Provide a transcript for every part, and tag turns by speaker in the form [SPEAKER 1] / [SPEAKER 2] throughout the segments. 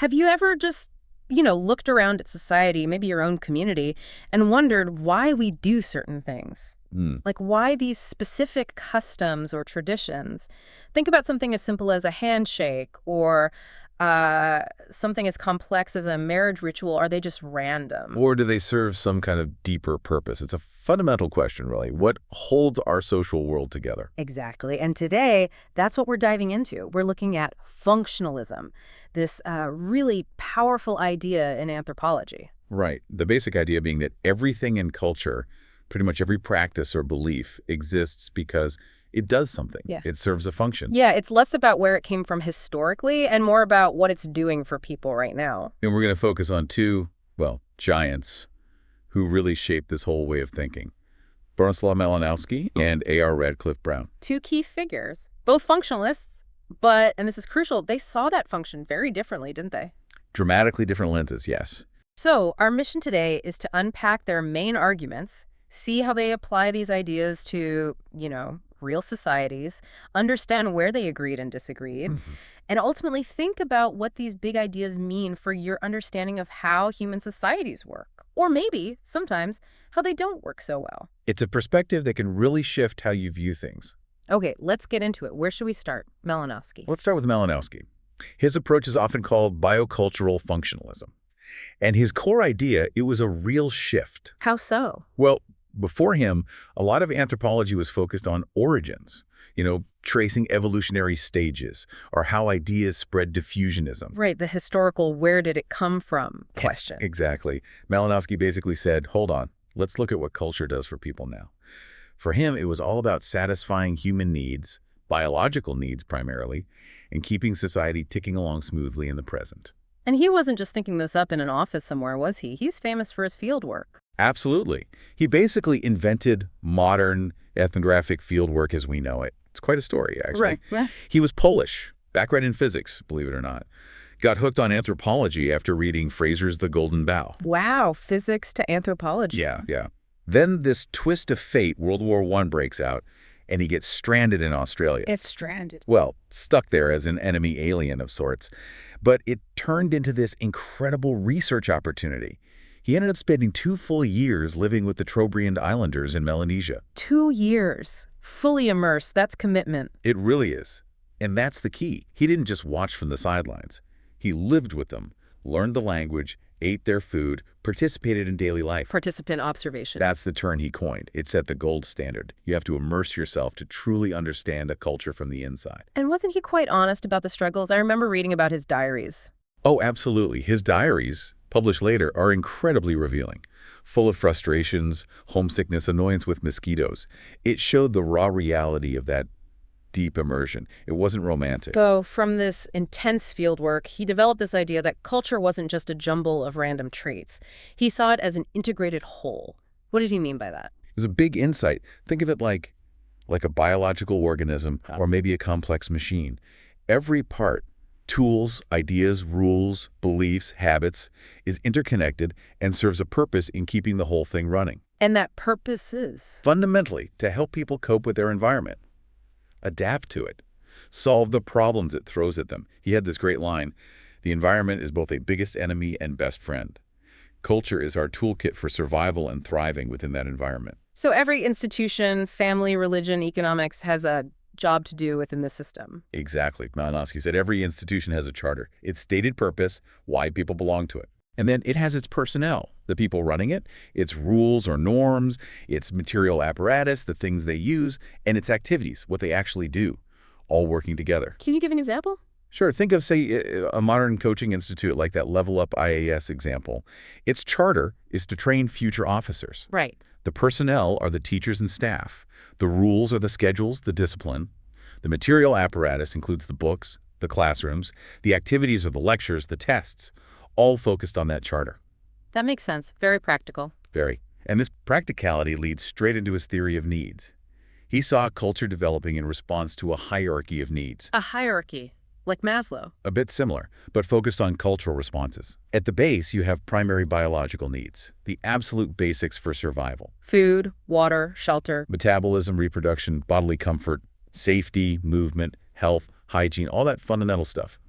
[SPEAKER 1] Have you ever just, looked around at society, maybe your own community, and wondered why we do certain things?
[SPEAKER 2] Hmm.
[SPEAKER 1] Like why these specific customs or traditions? Think about something as simple as a handshake or something as complex as a marriage ritual. Are they just random?
[SPEAKER 2] Or do they serve some kind of deeper purpose? It's a fundamental question, really. What holds our social world together?
[SPEAKER 1] Exactly. And today, that's what we're diving into. We're looking at functionalism, this really powerful idea in anthropology.
[SPEAKER 2] Right. The basic idea being that everything in culture, pretty much every practice or belief, exists because it does something.
[SPEAKER 1] Yeah.
[SPEAKER 2] It serves a function.
[SPEAKER 1] Yeah, it's less about where it came from historically and more about what it's doing for people right now.
[SPEAKER 2] And we're going to focus on two, well, giants who really shaped this whole way of thinking. Bronislaw Malinowski and A.R. Radcliffe-Brown.
[SPEAKER 1] Two key figures, both functionalists, but, and this is crucial, they saw that function very differently, didn't they?
[SPEAKER 2] Dramatically different lenses, yes.
[SPEAKER 1] So, our mission today is to unpack their main arguments, see how they apply these ideas to, real societies, understand where they agreed and disagreed, and ultimately think about what these big ideas mean for your understanding of how human societies work, or maybe, sometimes, how they don't work so well.
[SPEAKER 2] It's a perspective that can really shift how you view things.
[SPEAKER 1] Okay, let's get into it. Where should we start? Malinowski.
[SPEAKER 2] Let's start with Malinowski. His approach is often called biocultural functionalism. And his core idea, it was a real shift.
[SPEAKER 1] How so?
[SPEAKER 2] Well, before him, a lot of anthropology was focused on origins, tracing evolutionary stages or how ideas spread diffusionism.
[SPEAKER 1] Right, the historical where did it come from question.
[SPEAKER 2] Exactly. Malinowski basically said, hold on, let's look at what culture does for people now. For him, it was all about satisfying human needs, biological needs primarily, and keeping society ticking along smoothly in the present.
[SPEAKER 1] And he wasn't just thinking this up in an office somewhere, was he? He's famous for his field work.
[SPEAKER 2] Absolutely. He basically invented modern ethnographic fieldwork as we know it. It's quite a story, actually.
[SPEAKER 1] Right. Yeah.
[SPEAKER 2] He was Polish, background in physics, believe it or not. Got hooked on anthropology after reading Fraser's The Golden Bough.
[SPEAKER 1] Wow, physics to anthropology.
[SPEAKER 2] Yeah. Then this twist of fate, World War I breaks out, and he gets stranded in Australia.
[SPEAKER 1] It's stranded.
[SPEAKER 2] Well, stuck there as an enemy alien of sorts. But it turned into this incredible research opportunity. He ended up spending 2 full years living with the Trobriand Islanders in Melanesia.
[SPEAKER 1] 2 years. Fully immersed. That's commitment.
[SPEAKER 2] It really is. And that's the key. He didn't just watch from the sidelines. He lived with them, learned the language, ate their food, participated in daily life.
[SPEAKER 1] Participant observation.
[SPEAKER 2] That's the term he coined. It set the gold standard. You have to immerse yourself to truly understand a culture from the inside.
[SPEAKER 1] And wasn't he quite honest about the struggles? I remember reading about his diaries.
[SPEAKER 2] Oh, absolutely. His diaries, published later, are incredibly revealing. Full of frustrations, homesickness, annoyance with mosquitoes. It showed the raw reality of that deep immersion. It wasn't romantic.
[SPEAKER 1] So from this intense fieldwork, he developed this idea that culture wasn't just a jumble of random traits. He saw it as an integrated whole. What did he mean by that?
[SPEAKER 2] It was a big insight. Think of it like a biological organism or maybe a complex machine. Every part, tools, ideas, rules, beliefs, habits, is interconnected and serves a purpose in keeping the whole thing running.
[SPEAKER 1] And that purpose is?
[SPEAKER 2] Fundamentally, to help people cope with their environment. Adapt to it. Solve the problems it throws at them. He had this great line, the environment is both a biggest enemy and best friend. Culture is our toolkit for survival and thriving within that environment.
[SPEAKER 1] So every institution, family, religion, economics has a job to do within the system.
[SPEAKER 2] Exactly. Malinowski said every institution has a charter, its stated purpose, why people belong to it. And then it has its personnel, the people running it, its rules or norms, its material apparatus, the things they use, and its activities, what they actually do, all working together.
[SPEAKER 1] Can you give an example?
[SPEAKER 2] Sure. Think of, say, a modern coaching institute like that Level Up IAS example. Its charter is to train future officers.
[SPEAKER 1] Right.
[SPEAKER 2] The personnel are the teachers and staff. The rules are the schedules, the discipline. The material apparatus includes the books, the classrooms, the activities are the lectures, the tests, all focused on that charter.
[SPEAKER 1] That makes sense. Very practical.
[SPEAKER 2] Very. And this practicality leads straight into his theory of needs. He saw culture developing in response to a hierarchy of needs.
[SPEAKER 1] A hierarchy, like Maslow.
[SPEAKER 2] A bit similar, but focused on cultural responses. At the base, you have primary biological needs, the absolute basics for survival.
[SPEAKER 1] Food, water, shelter.
[SPEAKER 2] Metabolism, reproduction, bodily comfort, safety, movement, health, hygiene, all that fundamental stuff.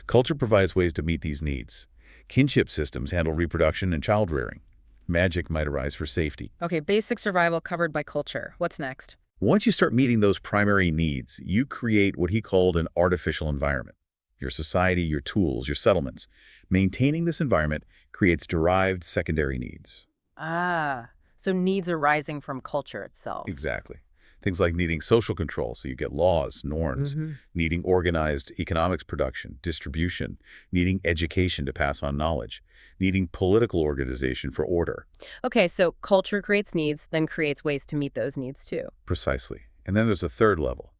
[SPEAKER 2] Culture provides ways to meet these needs. Kinship systems handle reproduction and child rearing. Magic might arise for safety.
[SPEAKER 1] Okay, basic survival covered by culture. What's next?
[SPEAKER 2] Once you start meeting those primary needs, you create what he called an artificial environment. Your society, your tools, your settlements. Maintaining this environment creates derived secondary needs.
[SPEAKER 1] Ah, so needs arising from culture itself.
[SPEAKER 2] Exactly. Things like needing social control, so you get laws, norms, needing organized economics production, distribution, needing education to pass on knowledge, needing political organization for order.
[SPEAKER 1] Okay, so culture creates needs, then creates ways to meet those needs too.
[SPEAKER 2] Precisely. And then there's a third level,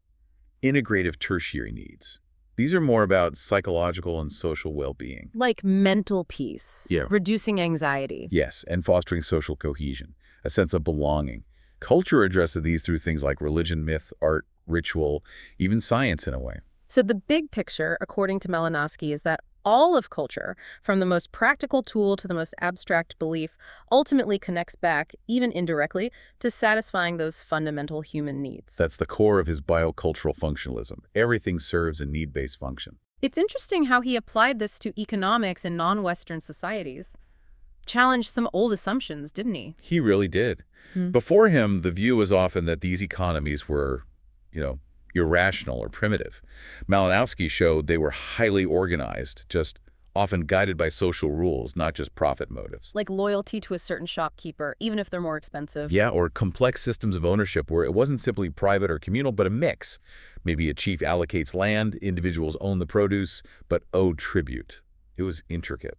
[SPEAKER 2] integrative tertiary needs. These are more about psychological and social well-being.
[SPEAKER 1] Like mental peace,
[SPEAKER 2] Yeah.
[SPEAKER 1] reducing anxiety.
[SPEAKER 2] Yes, and fostering social cohesion, a sense of belonging. Culture addresses these through things like religion, myth, art, ritual, even science in a way.
[SPEAKER 1] So the big picture, according to Malinowski, is that all of culture, from the most practical tool to the most abstract belief, ultimately connects back, even indirectly, to satisfying those fundamental human needs.
[SPEAKER 2] That's the core of his biocultural functionalism. Everything serves a need-based function.
[SPEAKER 1] It's interesting how he applied this to economics in non-Western societies. Challenged some old assumptions, didn't he?
[SPEAKER 2] He really did. Before him, the view was often that these economies were, irrational or primitive. Malinowski showed they were highly organized, just often guided by social rules, not just profit motives.
[SPEAKER 1] Like loyalty to a certain shopkeeper, even if they're more expensive.
[SPEAKER 2] Yeah, or complex systems of ownership where it wasn't simply private or communal, but a mix. Maybe a chief allocates land, individuals own the produce, but owe tribute. It was intricate.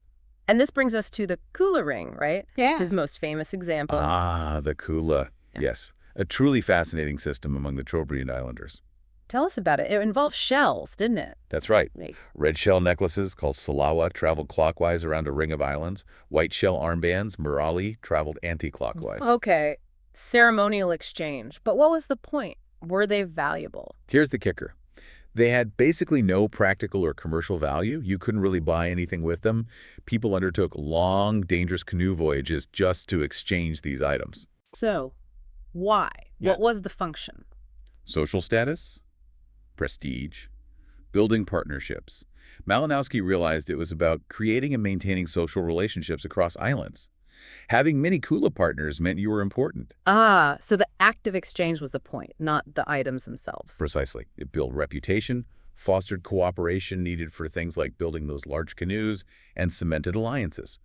[SPEAKER 1] And this brings us to the Kula Ring, right?
[SPEAKER 3] Yeah.
[SPEAKER 1] His most famous example.
[SPEAKER 2] Ah, the Kula.
[SPEAKER 1] Yeah.
[SPEAKER 2] Yes, a truly fascinating system among the Trobriand Islanders.
[SPEAKER 1] Tell us about it. It involved shells, didn't it?
[SPEAKER 2] That's right.
[SPEAKER 1] Like,
[SPEAKER 2] Red shell necklaces, called salawa, traveled clockwise around a ring of islands. White shell armbands, murali, traveled anti-clockwise.
[SPEAKER 1] okay, ceremonial exchange. But what was the point? Were they valuable?
[SPEAKER 2] Here's the kicker. They had basically no practical or commercial value. You couldn't really buy anything with them. People undertook long, dangerous canoe voyages just to exchange these items.
[SPEAKER 1] So, why?
[SPEAKER 2] Yeah.
[SPEAKER 1] What was the function?
[SPEAKER 2] Social status, prestige, building partnerships. Malinowski realized it was about creating and maintaining social relationships across islands. Having many Kula partners meant you were important.
[SPEAKER 1] Ah, so the act of exchange was the point, not the items themselves.
[SPEAKER 2] Precisely. It built reputation, fostered cooperation needed for things like building those large canoes, and cemented alliances.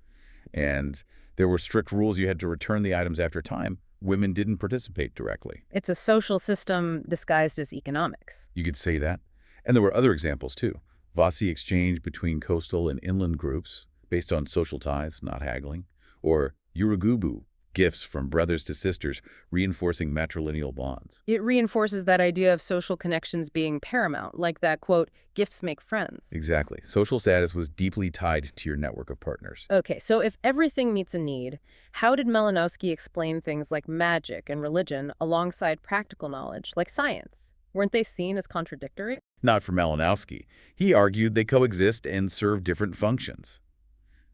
[SPEAKER 2] And there were strict rules you had to return the items after time. Women didn't participate directly.
[SPEAKER 1] It's a social system disguised as economics.
[SPEAKER 2] You could say that. And there were other examples, too. Vasi exchange between coastal and inland groups based on social ties, not haggling. Or Urugubu, gifts from brothers to sisters, reinforcing matrilineal bonds.
[SPEAKER 1] It reinforces that idea of social connections being paramount, like that quote, gifts make friends.
[SPEAKER 2] Exactly. Social status was deeply tied to your network of partners.
[SPEAKER 1] Okay, so if everything meets a need, how did Malinowski explain things like magic and religion alongside practical knowledge, like science? Weren't they seen as contradictory?
[SPEAKER 2] Not for Malinowski. He argued they coexist and serve different functions.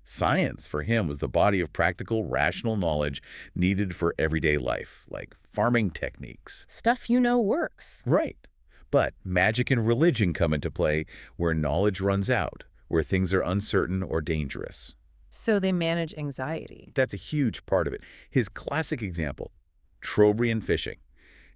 [SPEAKER 2] Science, for him, was the body of practical, rational knowledge needed for everyday life, like farming techniques.
[SPEAKER 1] Stuff you know works.
[SPEAKER 2] Right. But magic and religion come into play where knowledge runs out, where things are uncertain or dangerous.
[SPEAKER 1] So they manage anxiety.
[SPEAKER 2] That's a huge part of it. His classic example, Trobriand fishing.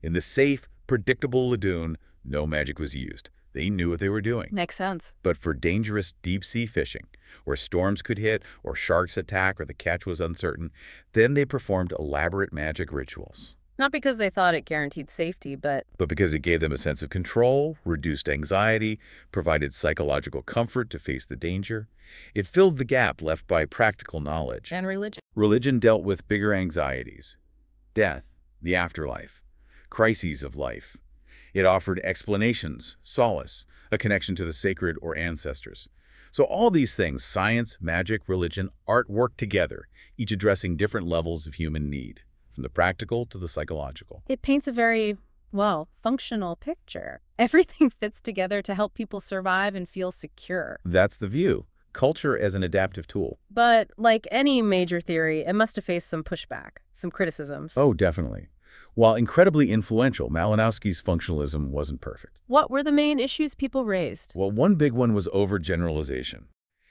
[SPEAKER 2] In the safe, predictable lagoon, no magic was used. They knew what they were doing.
[SPEAKER 1] Makes sense.
[SPEAKER 2] But for dangerous deep-sea fishing, where storms could hit or sharks attack or the catch was uncertain, then they performed elaborate magic rituals.
[SPEAKER 1] Not because they thought it guaranteed safety, but
[SPEAKER 2] because it gave them a sense of control, reduced anxiety, provided psychological comfort to face the danger. It filled the gap left by practical knowledge.
[SPEAKER 1] and religion.
[SPEAKER 2] Religion dealt with bigger anxieties, death, the afterlife, crises of life. It offered explanations, solace, a connection to the sacred or ancestors. So all these things, science, magic, religion, art, work together, each addressing different levels of human need, from the practical to the psychological.
[SPEAKER 1] It paints a very, well, functional picture. Everything fits together to help people survive and feel secure.
[SPEAKER 2] That's the view. Culture as an adaptive tool.
[SPEAKER 1] But like any major theory, it must have faced some pushback, some criticisms.
[SPEAKER 2] Oh, definitely. While incredibly influential, Malinowski's functionalism wasn't perfect.
[SPEAKER 1] What were the main issues people raised?
[SPEAKER 2] Well, one big one was overgeneralization.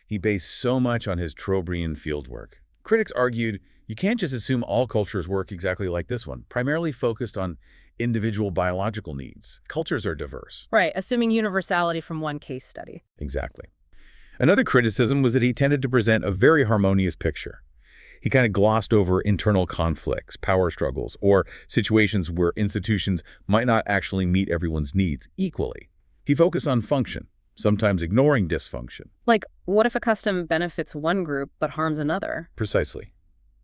[SPEAKER 2] He based so much on his Trobriand fieldwork. Critics argued you can't just assume all cultures work exactly like this one, primarily focused on individual biological needs. Cultures are diverse.
[SPEAKER 1] Right, assuming universality from one case study.
[SPEAKER 2] Exactly. Another criticism was that he tended to present a very harmonious picture. He kind of glossed over internal conflicts, power struggles, or situations where institutions might not actually meet everyone's needs equally. He focused on function, sometimes ignoring dysfunction.
[SPEAKER 1] Like, what if a custom benefits one group but harms another?
[SPEAKER 2] Precisely.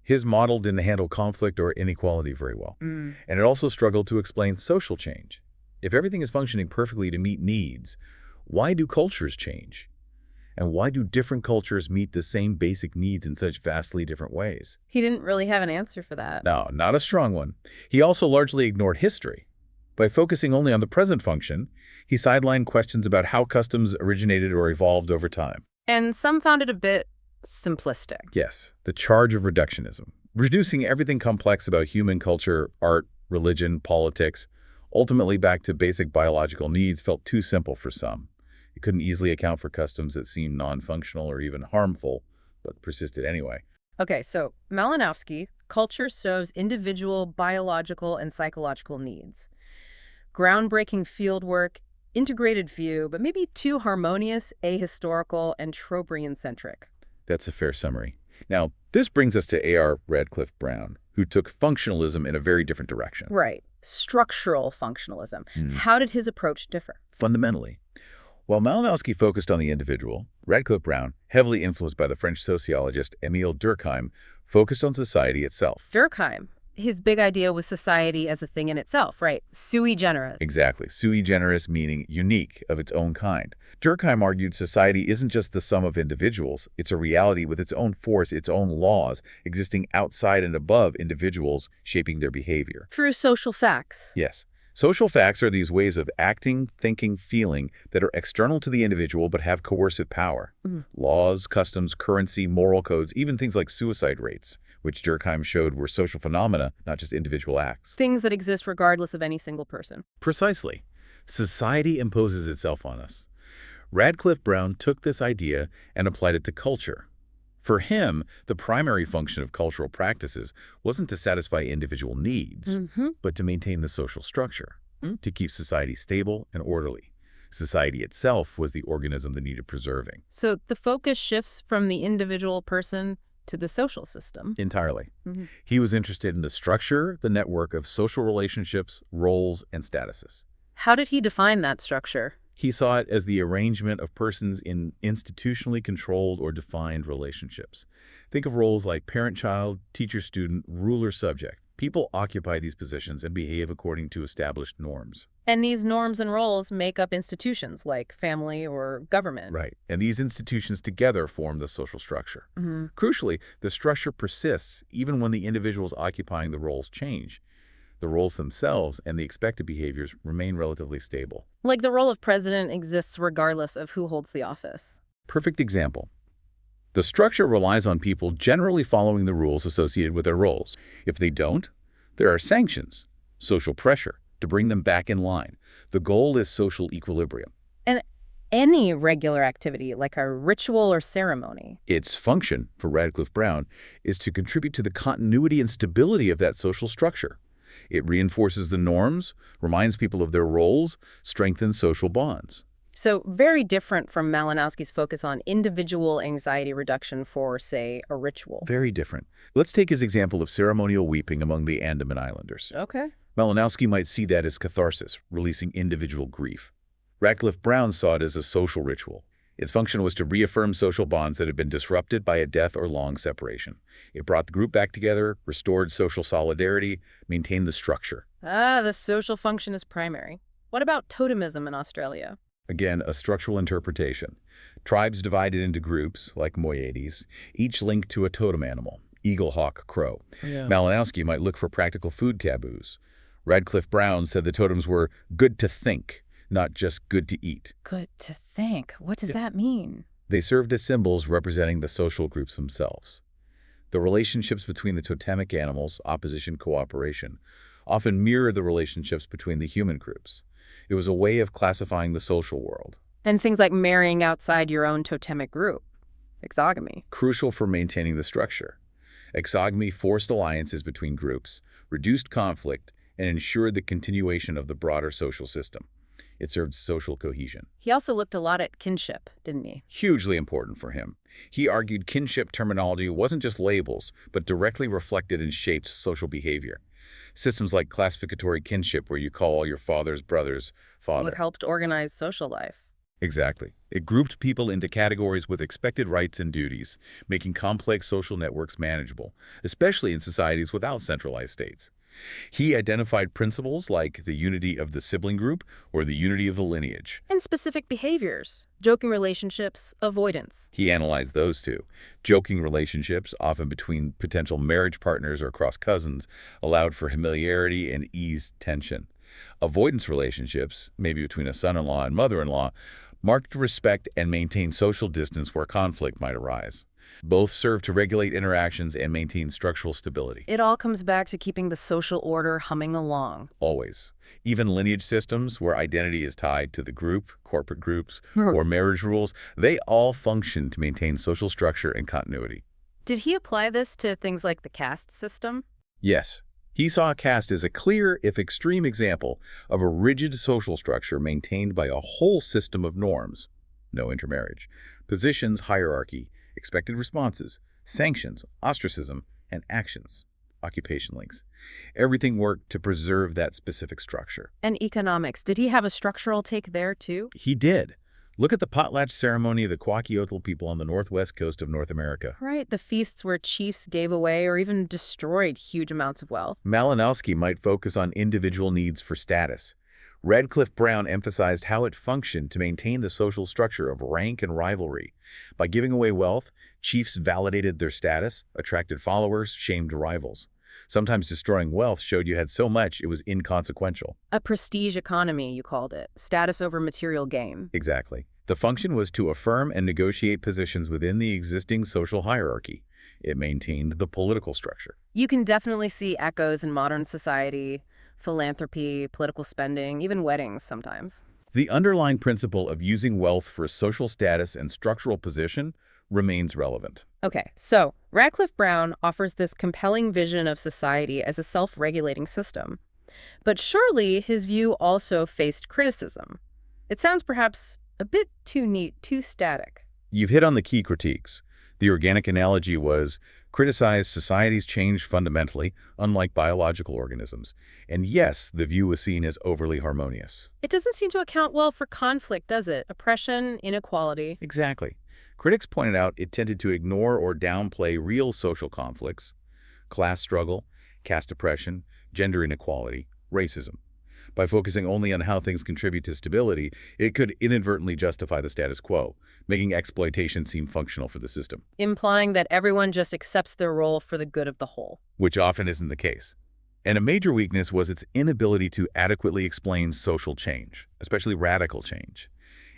[SPEAKER 2] His model didn't handle conflict or inequality very well.
[SPEAKER 1] Mm.
[SPEAKER 2] And it also struggled to explain social change. If everything is functioning perfectly to meet needs, why do cultures change? And why do different cultures meet the same basic needs in such vastly different ways?
[SPEAKER 1] He didn't really have an answer for that.
[SPEAKER 2] No, not a strong one. He also largely ignored history. By focusing only on the present function, he sidelined questions about how customs originated or evolved over time.
[SPEAKER 1] And some found it a bit simplistic.
[SPEAKER 2] Yes, the charge of reductionism. Reducing everything complex about human culture, art, religion, politics, ultimately back to basic biological needs felt too simple for some. It couldn't easily account for customs that seemed non-functional or even harmful, but persisted anyway.
[SPEAKER 1] Okay, so Malinowski, culture serves individual biological and psychological needs. Groundbreaking fieldwork, integrated view, but maybe too harmonious, ahistorical, and Trobriand-centric.
[SPEAKER 2] That's a fair summary. Now, this brings us to A.R. Radcliffe-Brown, who took functionalism in a very different direction.
[SPEAKER 1] Right. Structural functionalism. How did his approach differ?
[SPEAKER 2] Fundamentally, while Malinowski focused on the individual, Radcliffe-Brown, heavily influenced by the French sociologist Émile Durkheim, focused on society itself.
[SPEAKER 1] Durkheim. His big idea was society as a thing in itself, right? Sui generis.
[SPEAKER 2] Exactly. Sui generis meaning unique, of its own kind. Durkheim argued society isn't just the sum of individuals. It's a reality with its own force, its own laws, existing outside and above individuals, shaping their behavior.
[SPEAKER 1] Through social facts.
[SPEAKER 2] Yes. Social facts are these ways of acting, thinking, feeling that are external to the individual but have coercive power. Laws, customs, currency, moral codes, even things like suicide rates, which Durkheim showed were social phenomena, not just individual acts.
[SPEAKER 1] Things that exist regardless of any single person.
[SPEAKER 2] Precisely. Society imposes itself on us. Radcliffe-Brown took this idea and applied it to culture. For him, the primary function of cultural practices wasn't to satisfy individual needs, but to maintain the social structure, to keep society stable and orderly. Society itself was the organism that needed preserving.
[SPEAKER 1] So the focus shifts from the individual person to the social system.
[SPEAKER 2] Entirely. He was interested in the structure, the network of social relationships, roles, and statuses.
[SPEAKER 1] How did he define that structure?
[SPEAKER 2] He saw it as the arrangement of persons in institutionally controlled or defined relationships. Think of roles like parent-child, teacher-student, ruler-subject. People occupy these positions and behave according to established norms.
[SPEAKER 1] And these norms and roles make up institutions like family or government.
[SPEAKER 2] Right. And these institutions together form the social structure. Crucially, the structure persists even when the individuals occupying the roles change. The roles themselves and the expected behaviors remain relatively stable.
[SPEAKER 1] Like the role of president exists regardless of who holds the office.
[SPEAKER 2] Perfect example. The structure relies on people generally following the rules associated with their roles. If they don't, there are sanctions, social pressure, to bring them back in line. The goal is social equilibrium.
[SPEAKER 1] And any regular activity, like a ritual or ceremony.
[SPEAKER 2] Its function, for Radcliffe-Brown, is to contribute to the continuity and stability of that social structure. It reinforces the norms, reminds people of their roles, strengthens social bonds.
[SPEAKER 1] So very different from Malinowski's focus on individual anxiety reduction for, say, a ritual.
[SPEAKER 2] Very different. Let's take his example of ceremonial weeping among the Andaman Islanders.
[SPEAKER 1] Okay.
[SPEAKER 2] Malinowski might see that as catharsis, releasing individual grief. Radcliffe-Brown saw it as a social ritual. Its function was to reaffirm social bonds that had been disrupted by a death or long separation. It brought the group back together, restored social solidarity, maintained the structure.
[SPEAKER 1] The social function is primary. What about totemism in Australia?
[SPEAKER 2] Again, a structural interpretation. Tribes divided into groups, like moieties, each linked to a totem animal, eagle, hawk, crow. Malinowski might look for practical food taboos. Radcliffe-Brown said the totems were good to think, not just good to eat.
[SPEAKER 1] Good to think. What does that mean?
[SPEAKER 2] They served as symbols representing the social groups themselves. The relationships between the totemic animals, opposition, cooperation, often mirror the relationships between the human groups. It was a way of classifying the social world,
[SPEAKER 1] And things like marrying outside your own totemic group, exogamy.
[SPEAKER 2] crucial for maintaining the structure. Exogamy forced alliances between groups, reduced conflict, and ensured the continuation of the broader social system. It served social cohesion.
[SPEAKER 1] He also looked a lot at kinship, didn't he?
[SPEAKER 2] Hugely important for him. He argued kinship terminology wasn't just labels, but directly reflected and shaped social behavior. Systems like classificatory kinship, where you call all your father's brother's
[SPEAKER 1] Well,
[SPEAKER 2] father.
[SPEAKER 1] it helped organize social life.
[SPEAKER 2] Exactly. It grouped people into categories with expected rights and duties, making complex social networks manageable, especially in societies without centralized states. He identified principles like the unity of the sibling group or the unity of the lineage.
[SPEAKER 1] And specific behaviors, joking relationships, avoidance.
[SPEAKER 2] He analyzed those too. Joking relationships, often between potential marriage partners or cross cousins, allowed for familiarity and eased tension. Avoidance relationships, maybe between a son-in-law and mother-in-law, marked respect and maintained social distance where conflict might arise. Both serve to regulate interactions and maintain structural stability.
[SPEAKER 1] It all comes back to keeping the social order humming along.
[SPEAKER 2] Always. Even lineage systems, where identity is tied to the group, corporate groups,
[SPEAKER 1] Hmm.
[SPEAKER 2] or marriage rules, they all function to maintain social structure and continuity.
[SPEAKER 1] Did he apply this to things like the caste system?
[SPEAKER 2] Yes, he saw caste as a clear, if extreme, example of a rigid social structure maintained by a whole system of norms. No intermarriage. Positions, hierarchy, expected responses, sanctions, ostracism, and actions, occupation links. Everything worked to preserve that specific structure.
[SPEAKER 1] And economics. Did he have a structural take there, too?
[SPEAKER 2] He did. Look at the potlatch ceremony of the Kwakiutl people on the northwest coast of North America.
[SPEAKER 1] Right, the feasts where chiefs gave away or even destroyed huge amounts of wealth.
[SPEAKER 2] Malinowski might focus on individual needs for status. Radcliffe-Brown emphasized how it functioned to maintain the social structure of rank and rivalry. By giving away wealth, chiefs validated their status, attracted followers, shamed rivals. Sometimes destroying wealth showed you had so much it was inconsequential.
[SPEAKER 1] A prestige economy, you called it. Status over material gain.
[SPEAKER 2] Exactly. The function was to affirm and negotiate positions within the existing social hierarchy. It maintained the political structure.
[SPEAKER 1] You can definitely see echoes in modern society, philanthropy, political spending, even weddings sometimes.
[SPEAKER 2] The underlying principle of using wealth for social status and structural position remains relevant.
[SPEAKER 1] Okay, so Radcliffe-Brown offers this compelling vision of society as a self-regulating system. But surely his view also faced criticism. It sounds perhaps a bit too neat, too static.
[SPEAKER 2] You've hit on the key critiques. The organic analogy was criticize societies change fundamentally, unlike biological organisms. And yes, the view was seen as overly harmonious.
[SPEAKER 1] It doesn't seem to account well for conflict, does it? Oppression, inequality.
[SPEAKER 2] Exactly. Critics pointed out it tended to ignore or downplay real social conflicts, class struggle, caste oppression, gender inequality, racism. By focusing only on how things contribute to stability, it could inadvertently justify the status quo, making exploitation seem functional for the system,
[SPEAKER 1] Implying that everyone just accepts their role for the good of the whole.
[SPEAKER 2] which often isn't the case. And a major weakness was its inability to adequately explain social change, especially radical change.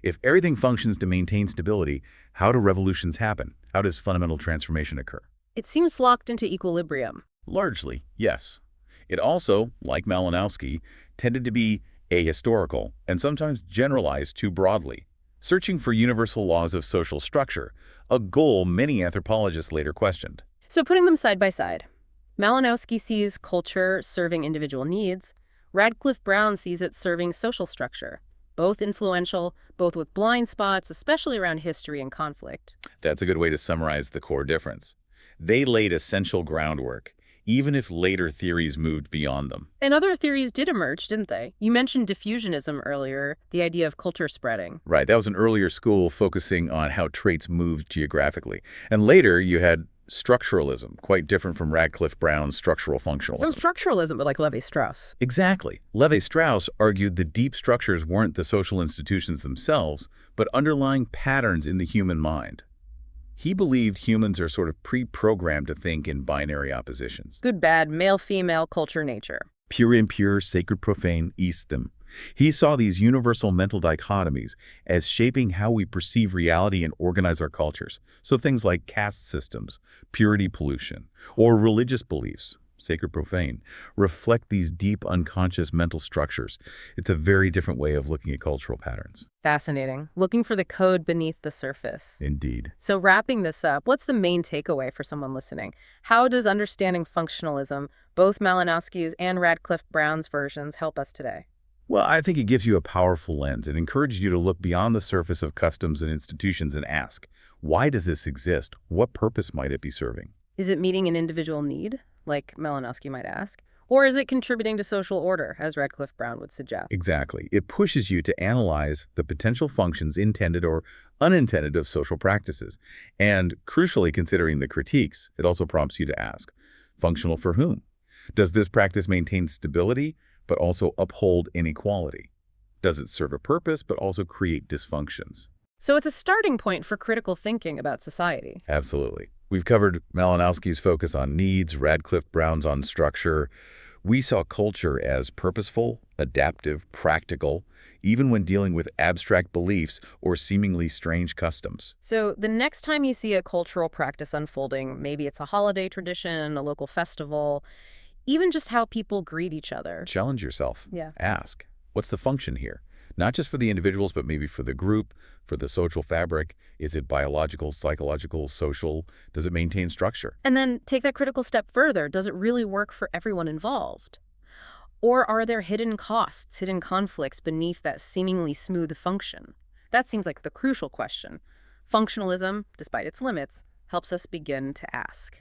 [SPEAKER 2] If everything functions to maintain stability, how do revolutions happen? How does fundamental transformation occur?
[SPEAKER 1] It seems locked into equilibrium.
[SPEAKER 2] Largely, yes. It also, like Malinowski, tended to be ahistorical and sometimes generalized too broadly, searching for universal laws of social structure, a goal many anthropologists later questioned.
[SPEAKER 1] So putting them side by side, Malinowski sees culture serving individual needs. Radcliffe-Brown sees it serving social structure. Both influential, both with blind spots, especially around history and conflict.
[SPEAKER 2] That's a good way to summarize the core difference. They laid essential groundwork, even if later theories moved beyond them.
[SPEAKER 1] And other theories did emerge, didn't they? You mentioned diffusionism earlier, the idea of culture spreading.
[SPEAKER 2] Right, that was an earlier school focusing on how traits moved geographically. And later you had structuralism, quite different from Radcliffe-Brown's structural functionalism.
[SPEAKER 1] So structuralism, but like Levi-Strauss.
[SPEAKER 2] Exactly. Levi-Strauss argued the deep structures weren't the social institutions themselves, but underlying patterns in the human mind. He believed humans are sort of pre-programmed to think in binary oppositions.
[SPEAKER 1] Good, bad, male, female, culture, nature.
[SPEAKER 2] Pure, impure, sacred, profane, aesthetic. He saw these universal mental dichotomies as shaping how we perceive reality and organize our cultures. So things like caste systems, purity pollution, or religious beliefs, sacred, profane, reflect these deep unconscious mental structures. It's a very different way of looking at cultural patterns.
[SPEAKER 1] Fascinating. Looking for the code beneath the surface.
[SPEAKER 2] Indeed.
[SPEAKER 1] So, wrapping this up, what's the main takeaway for someone listening? How does understanding functionalism, both Malinowski's and Radcliffe-Brown's versions, help us today?
[SPEAKER 2] Well, I think it gives you a powerful lens. It encourages you to look beyond the surface of customs and institutions and ask, why does this exist? What purpose might it be serving?
[SPEAKER 1] Is it meeting an individual need, like Malinowski might ask? Or is it contributing to social order, as Radcliffe-Brown would suggest?
[SPEAKER 2] Exactly. It pushes you to analyze the potential functions intended or unintended of social practices. And crucially, considering the critiques, it also prompts you to ask, functional for whom? Does this practice maintain stability, but also uphold inequality? Does it serve a purpose, but also create dysfunctions?
[SPEAKER 1] So it's a starting point for critical thinking about society.
[SPEAKER 2] Absolutely. We've covered Malinowski's focus on needs, Radcliffe-Brown's on structure. We saw culture as purposeful, adaptive, practical, even when dealing with abstract beliefs or seemingly strange customs.
[SPEAKER 1] So the next time you see a cultural practice unfolding, maybe it's a holiday tradition, a local festival, even just how people greet each other.
[SPEAKER 2] Challenge yourself.
[SPEAKER 1] Yeah.
[SPEAKER 2] Ask, what's the function here? Not just for the individuals, but maybe for the group, for the social fabric. Is it biological, psychological, social? Does it maintain structure?
[SPEAKER 1] And then take that critical step further. Does it really work for everyone involved? Or are there hidden costs, hidden conflicts beneath that seemingly smooth function? That seems like the crucial question. Functionalism, despite its limits, helps us begin to ask.